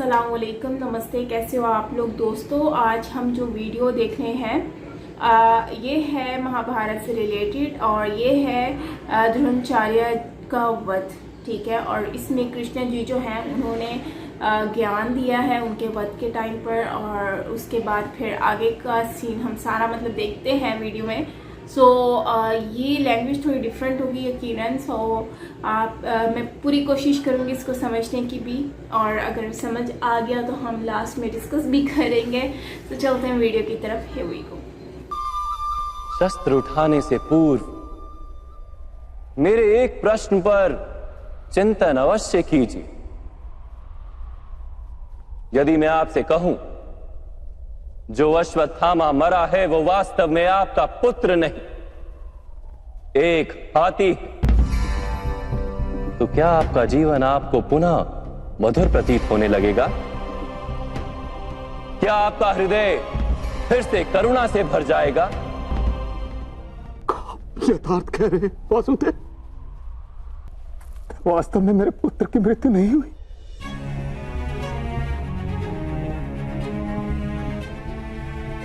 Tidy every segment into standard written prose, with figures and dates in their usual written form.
अस्सलाम वालेकुम, नमस्ते। कैसे हो आप लोग दोस्तों। आज हम जो वीडियो देख रहे हैं ये है महाभारत से रिलेटेड और ये है द्रोणाचार्य का वध। ठीक है, और इसमें कृष्ण जी जो हैं उन्होंने ज्ञान दिया है उनके वध के टाइम पर, और उसके बाद फिर आगे का सीन हम सारा मतलब देखते हैं वीडियो में। सो ये लैंग्वेज थोड़ी डिफरेंट होगी यकीनन। सो आप मैं पूरी कोशिश करूँगी इसको समझने की भी, और अगर समझ आ गया तो हम लास्ट में डिस्कस भी करेंगे। तो चलते हैं वीडियो की तरफ। Here we go. शस्त्र उठाने से पूर्व मेरे एक प्रश्न पर चिंतन अवश्य कीजिए। यदि मैं आपसे कहूं जो अश्वत्थामा मरा है वो वास्तव में आपका पुत्र नहीं, एक हाथी, तो क्या आपका जीवन आपको पुनः मधुर प्रतीत होने लगेगा? क्या आपका हृदय फिर से करुणा से भर जाएगा? यथार्थ कह रहे वासुदेव, वास्तव में मेरे पुत्र की मृत्यु नहीं हुई।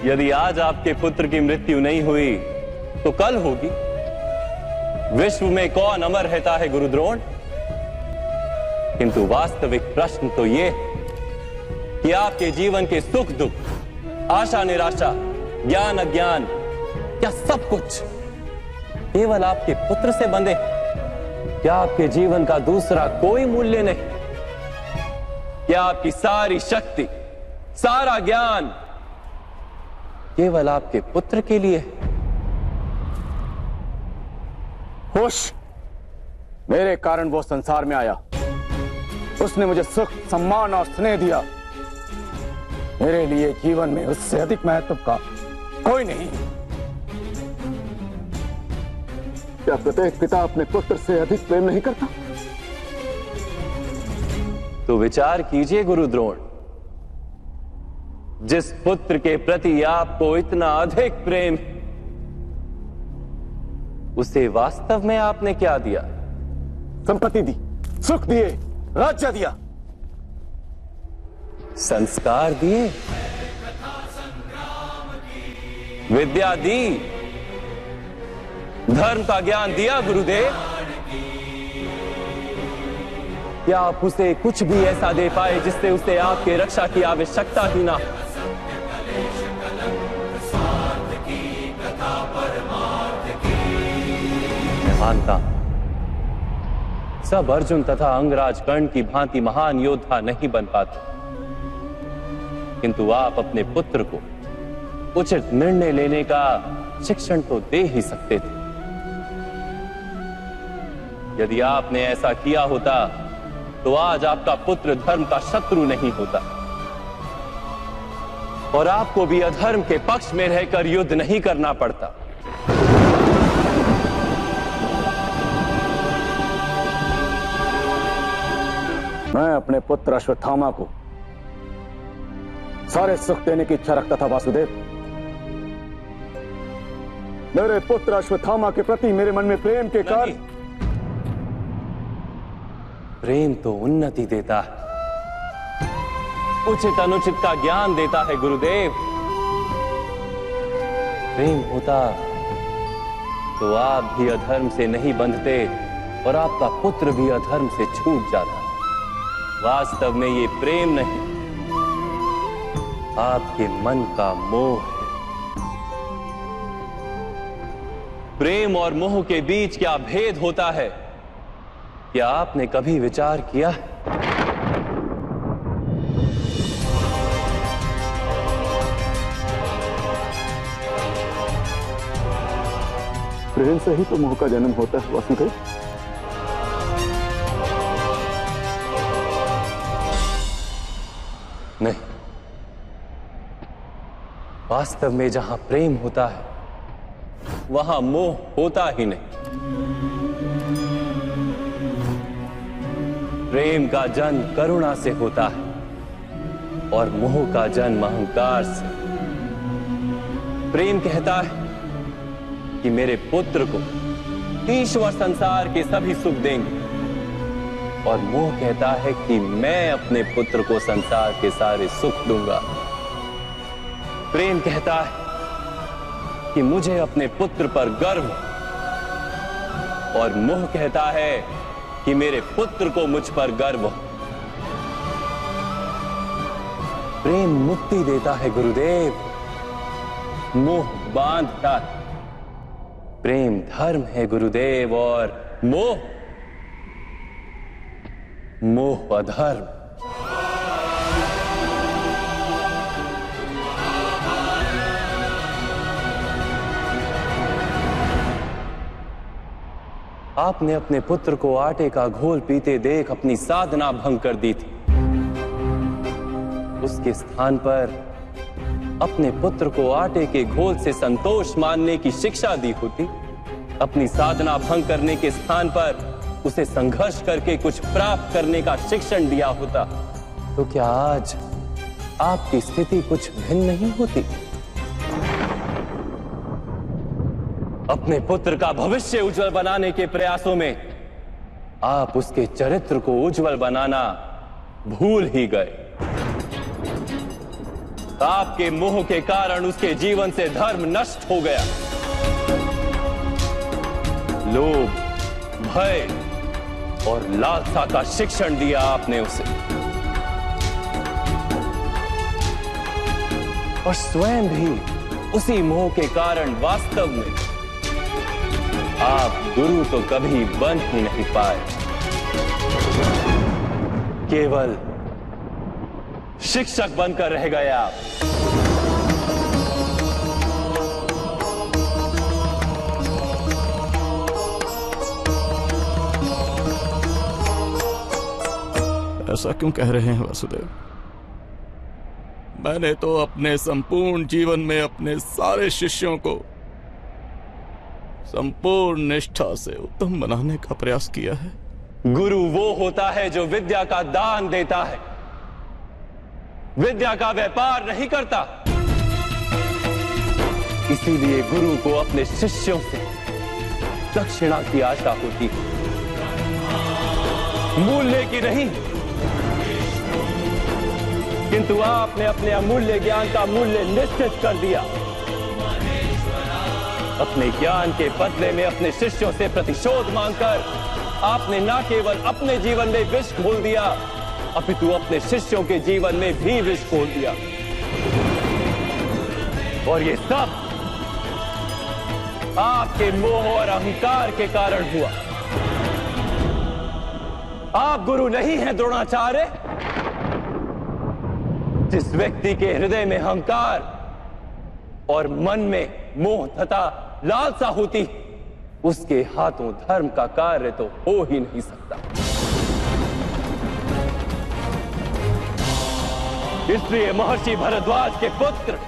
यदि आज आपके पुत्र की मृत्यु नहीं हुई तो कल होगी। विश्व में कौन अमर रहता है गुरुद्रोण? किंतु वास्तविक प्रश्न तो यह है कि आपके जीवन के सुख दुख, आशा निराशा, ज्ञान अज्ञान, क्या सब कुछ केवल आपके पुत्र से बंधे? क्या आपके जीवन का दूसरा कोई मूल्य नहीं? क्या आपकी सारी शक्ति, सारा ज्ञान केवल आपके पुत्र के लिए? खुश, मेरे कारण वो संसार में आया। उसने मुझे सुख, सम्मान और स्नेह दिया। मेरे लिए जीवन में उससे अधिक महत्व का कोई नहीं। क्या प्रत्येक पिता अपने पुत्र से अधिक प्रेम नहीं करता? तो विचार कीजिए गुरुद्रोण, जिस पुत्र के प्रति आपको इतना अधिक प्रेम, उसे वास्तव में आपने क्या दिया? संपत्ति दी, सुख दिए, राज्य दिया, संस्कार दिए, विद्या दी, धर्म का ज्ञान दिया गुरुदेव। क्या आप उसे कुछ भी ऐसा दे पाए जिससे उसे आपके रक्षा की आवश्यकता ही ना? मैं मानता हूं सब अर्जुन तथा अंगराज कर्ण की भांति महान योद्धा नहीं बन पाते, किंतु आप अपने पुत्र को उचित निर्णय लेने का शिक्षण तो दे ही सकते थे। यदि आपने ऐसा किया होता तो आज आपका पुत्र धर्म का शत्रु नहीं होता, और आपको भी अधर्म के पक्ष में रहकर युद्ध नहीं करना पड़ता। मैं अपने पुत्र अश्वत्थामा को सारे सुख देने की इच्छा रखता था वासुदेव। मेरे पुत्र अश्वत्थामा के प्रति मेरे मन में प्रेम के कारण। प्रेम तो उन्नति देता है, उचित अनुचित का ज्ञान देता है गुरुदेव। प्रेम होता तो आप भी अधर्म से नहीं बंधते और आपका पुत्र भी अधर्म से छूट जाता। वास्तव में ये प्रेम नहीं, आपके मन का मोह है। प्रेम और मोह के बीच क्या भेद होता है, क्या आपने कभी विचार किया है? प्रेम से ही तो मोह का जन्म होता है वासुदेव। नहीं, वास्तव में जहां प्रेम होता है वहां मोह होता ही नहीं। प्रेम का जन्म करुणा से होता है और मोह का जन्म अहंकार से। प्रेम कहता है कि मेरे पुत्र को ईश्वर संसार के सभी सुख देंगे, और मोह कहता है कि मैं अपने पुत्र को संसार के सारे सुख दूंगा। प्रेम कहता है कि मुझे अपने पुत्र पर गर्व, और मोह कहता है कि मेरे पुत्र को मुझ पर गर्व। प्रेम मुक्ति देता है गुरुदेव, मोह बांधता है। प्रेम धर्म है गुरुदेव, और मोह अधर्म। आपने अपने पुत्र को आटे का घोल पीते देख अपनी साधना भंग कर दी थी। उसके स्थान पर अपने पुत्र को आटे के घोल से संतोष मानने की शिक्षा दी होती। अपनी साधना भंग करने के स्थान पर उसे संघर्ष करके कुछ प्राप्त करने का शिक्षण दिया होता, तो क्या आज आपकी स्थिति कुछ भिन्न नहीं होती? अपने पुत्र का भविष्य उज्जवल बनाने के प्रयासों में आप उसके चरित्र को उज्जवल बनाना भूल ही गए। आपके मोह के कारण उसके जीवन से धर्म नष्ट हो गया। लोभ, भय और लालसा का शिक्षण दिया आपने उसे, और स्वयं भी उसी मोह के कारण वास्तव में आप गुरु तो कभी बन ही नहीं पाए, केवल शिक्षक बनकर रह गए आप। ऐसा क्यों कह रहे हैं वासुदेव? मैंने तो अपने संपूर्ण जीवन में अपने सारे शिष्यों को संपूर्ण निष्ठा से उत्तम बनाने का प्रयास किया है। गुरु वो होता है जो विद्या का दान देता है, विद्या का व्यापार नहीं करता। इसीलिए गुरु को अपने शिष्यों से दक्षिणा की आशा होती है, मूल्य की नहीं। किंतु आपने अपने अमूल्य ज्ञान का मूल्य निश्चित कर दिया। अपने ज्ञान के बदले में अपने शिष्यों से प्रतिशोध मांगकर आपने न केवल अपने जीवन में विष घोल दिया, अपितु अपने शिष्यों के जीवन में भी विष घोल दिया। और ये सब आपके मोह और अहंकार के कारण हुआ। आप गुरु नहीं हैं द्रोणाचार्य। जिस व्यक्ति के हृदय में अहंकार और मन में मोह तथा लालसा होती, उसके हाथों धर्म का कार्य तो हो ही नहीं सकता। इसलिए महर्षि भरद्वाज के पुत्र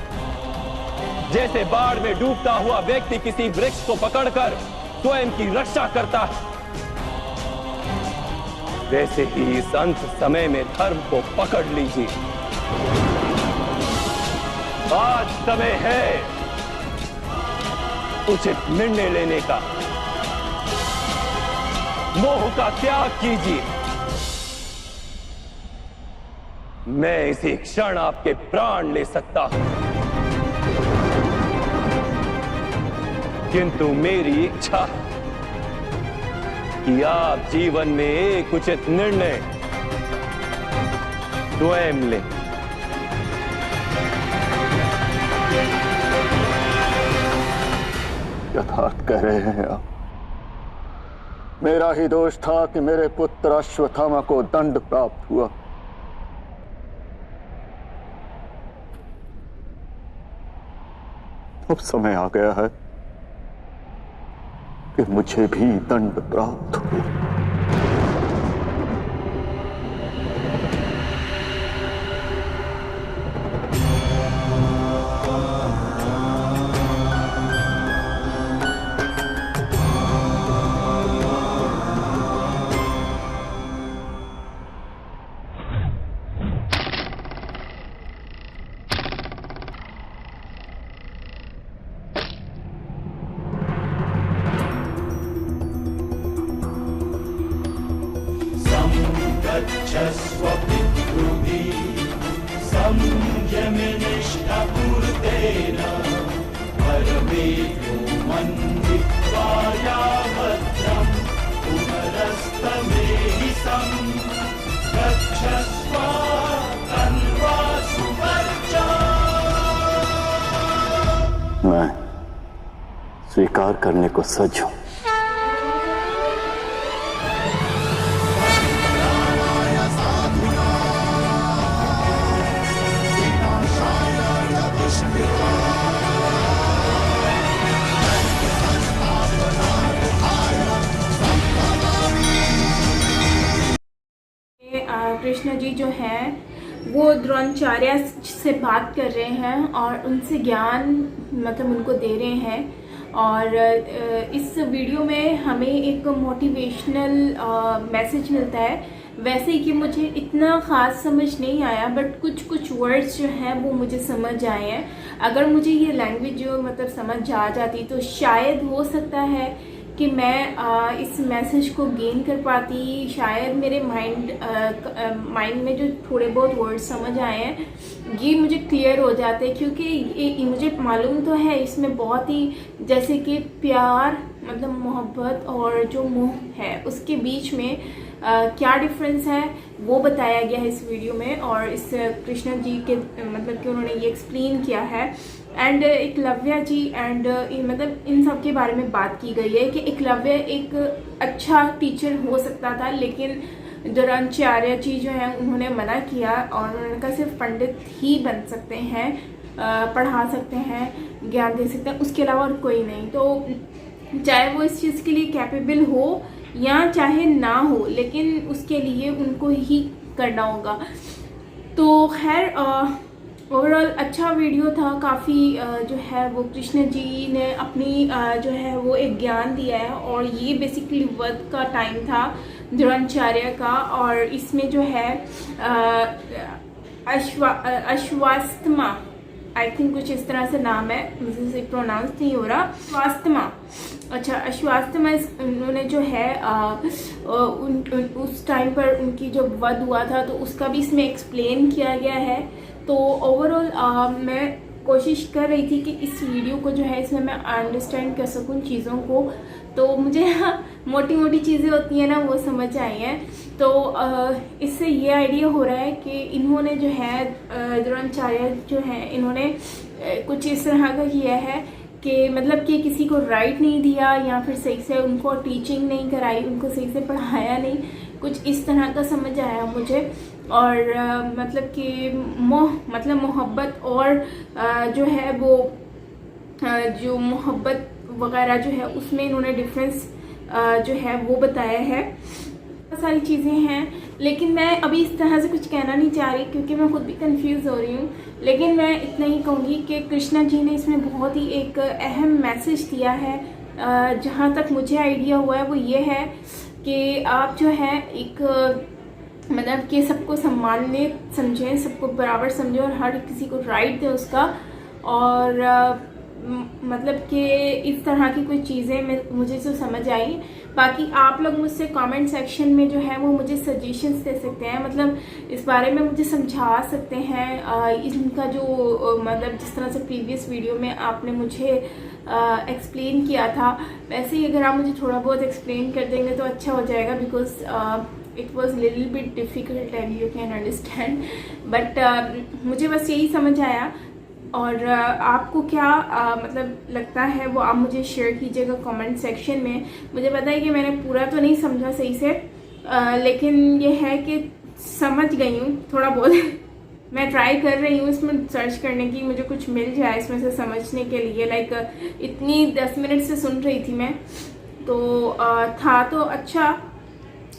जैसे बाढ़ में डूबता हुआ व्यक्ति किसी वृक्ष को पकड़कर स्वयं की रक्षा करता है, वैसे ही इस अंत समय में धर्म को पकड़ लीजिए। आज समय है उचित निर्णय लेने का। मोह का त्याग कीजिए। मैं इसी क्षण आपके प्राण ले सकता हूं, किंतु मेरी इच्छा है कि आप जीवन में एक उचित निर्णय स्वयं लें। यथार्थ कह रहे हैं आप। मेरा ही दोष था कि मेरे पुत्र अश्वत्थामा को दंड प्राप्त हुआ। अब समय आ गया है कि मुझे भी दंड प्राप्त हो। गच्छस्व पितृभिः संयमनिष्ठपूर्तेन परमेभ्यो मन्दित्वा यावत्रं पुनरस्तमेहि सं गच्छस्व तन्वा सुवर्चा। मैं स्वीकार करने को सज्ज हूं। कृष्ण जी जो हैं वो द्रोणाचार्य से बात कर रहे हैं और उनसे ज्ञान मतलब उनको दे रहे हैं। और इस वीडियो में हमें एक मोटिवेशनल मैसेज मिलता है। वैसे ही कि मुझे इतना ख़ास समझ नहीं आया, बट कुछ वर्ड्स जो हैं वो मुझे समझ आए हैं। अगर मुझे ये लैंग्वेज जो मतलब समझ आ जाती तो शायद हो सकता है कि मैं इस मैसेज को गेन कर पाती। शायद मेरे माइंड में जो थोड़े बहुत वर्ड्स समझ आए हैं ये मुझे क्लियर हो जाते हैं, क्योंकि ये मुझे मालूम तो है इसमें बहुत ही जैसे कि प्यार मतलब मोहब्बत और जो मोह है उसके बीच में क्या डिफरेंस है वो बताया गया है इस वीडियो में। और इस कृष्ण जी के मतलब कि उन्होंने ये एक्सप्लेन किया है। एंड एकलव्य जी एंड मतलब इन सब के बारे में बात की गई है कि एकलव्य एक अच्छा टीचर हो सकता था, लेकिन द्रोणाचार्य जी जो है उन्होंने मना किया और उन्होंने कहा सिर्फ पंडित ही बन सकते हैं, पढ़ा सकते हैं, ज्ञान दे सकते हैं, उसके अलावा और कोई नहीं। तो चाहे वो इस चीज़ के लिए कैपेबल हो या चाहे ना हो, लेकिन उसके लिए उनको ही करना होगा। तो खैर ओवरऑल अच्छा वीडियो था काफ़ी। जो है वो कृष्ण जी ने अपनी जो है वो एक ज्ञान दिया है और ये बेसिकली वध का टाइम था द्रोणाचार्य का। और इसमें जो है अश्वास्थमा आई थिंक कुछ इस तरह से नाम है, मुझे से प्रोनाउंस नहीं हो रहा, अश्वास्थमा। अच्छा अश्वास्थमा उन्होंने जो है उस टाइम पर उनकी जो वध हुआ था तो उसका भी इसमें एक्सप्लेन किया गया है। तो ओवरऑल मैं कोशिश कर रही थी कि इस वीडियो को जो है इसमें मैं अंडरस्टैंड कर सकूं चीज़ों को। तो मुझे मोटी मोटी चीज़ें होती हैं ना वो समझ आई हैं। तो इससे ये आइडिया हो रहा है कि इन्होंने जो है द्रोणाचार्य जो है इन्होंने कुछ इस तरह का किया है कि मतलब कि किसी को राइट नहीं दिया या फिर सही से उनको टीचिंग नहीं कराई, उनको सही से पढ़ाया नहीं, कुछ इस तरह का समझ आया मुझे। और मतलब कि मोहब्बत और जो है वो जो मोहब्बत वगैरह जो है उसमें इन्होंने डिफरेंस जो है वो बताया है। बहुत सारी चीज़ें हैं, लेकिन मैं अभी इस तरह से कुछ कहना नहीं चाह रही क्योंकि मैं खुद भी कंफ्यूज हो रही हूँ। लेकिन मैं इतना ही कहूँगी कि कृष्णा जी ने इसमें बहुत ही एक अहम मैसेज दिया है। जहाँ तक मुझे आइडिया हुआ है वो ये है कि आप जो है एक मतलब कि सबको सम्मानने समझें, सबको बराबर समझें और हर किसी को राइट दें उसका। और मतलब कि इस तरह की कोई चीज़ें मुझे जो समझ आई। बाकी आप लोग मुझसे कमेंट सेक्शन में जो है वो मुझे सजेशंस दे सकते हैं, मतलब इस बारे में मुझे समझा सकते हैं। इनका जो मतलब जिस तरह से प्रीवियस वीडियो में आपने मुझे एक्सप्लेन किया था वैसे ही अगर आप मुझे थोड़ा बहुत एक्सप्लेन कर देंगे तो अच्छा हो जाएगा, because it was little bit difficult and you can understand. But मुझे बस यही समझ आया। और आपको क्या मतलब लगता है वो आप मुझे शेयर कीजिएगा कमेंट सेक्शन में। मुझे पता है कि मैंने पूरा तो नहीं समझा सही से, लेकिन ये है कि समझ गई हूँ थोड़ा बहुत। मैं ट्राई कर रही हूँ इसमें सर्च करने की, मुझे कुछ मिल जाए इसमें से समझने के लिए। लाइक इतनी 10 मिनट से सुन रही थी मैं, तो था तो अच्छा,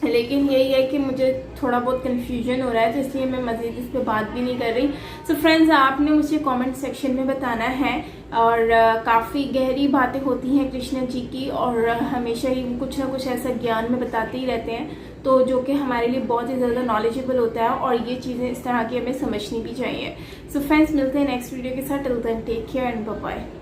लेकिन यही है कि मुझे थोड़ा बहुत कन्फ्यूजन हो रहा है, तो इसलिए मैं मज़ीद इस पर बात भी नहीं कर रही। सो फ्रेंड्स, आपने मुझे कमेंट सेक्शन में बताना है। और काफ़ी गहरी बातें होती हैं कृष्ण जी की, और हमेशा ही कुछ ना कुछ ऐसा ज्ञान में बताते ही रहते हैं, तो जो कि हमारे लिए बहुत ही ज़्यादा नॉलेजेबल होता है, और ये चीज़ें इस तरह की हमें समझनी भी चाहिए। सो फ्रेंड्स, मिलते हैं नेक्स्ट वीडियो के साथ। Till then take care and bye bye.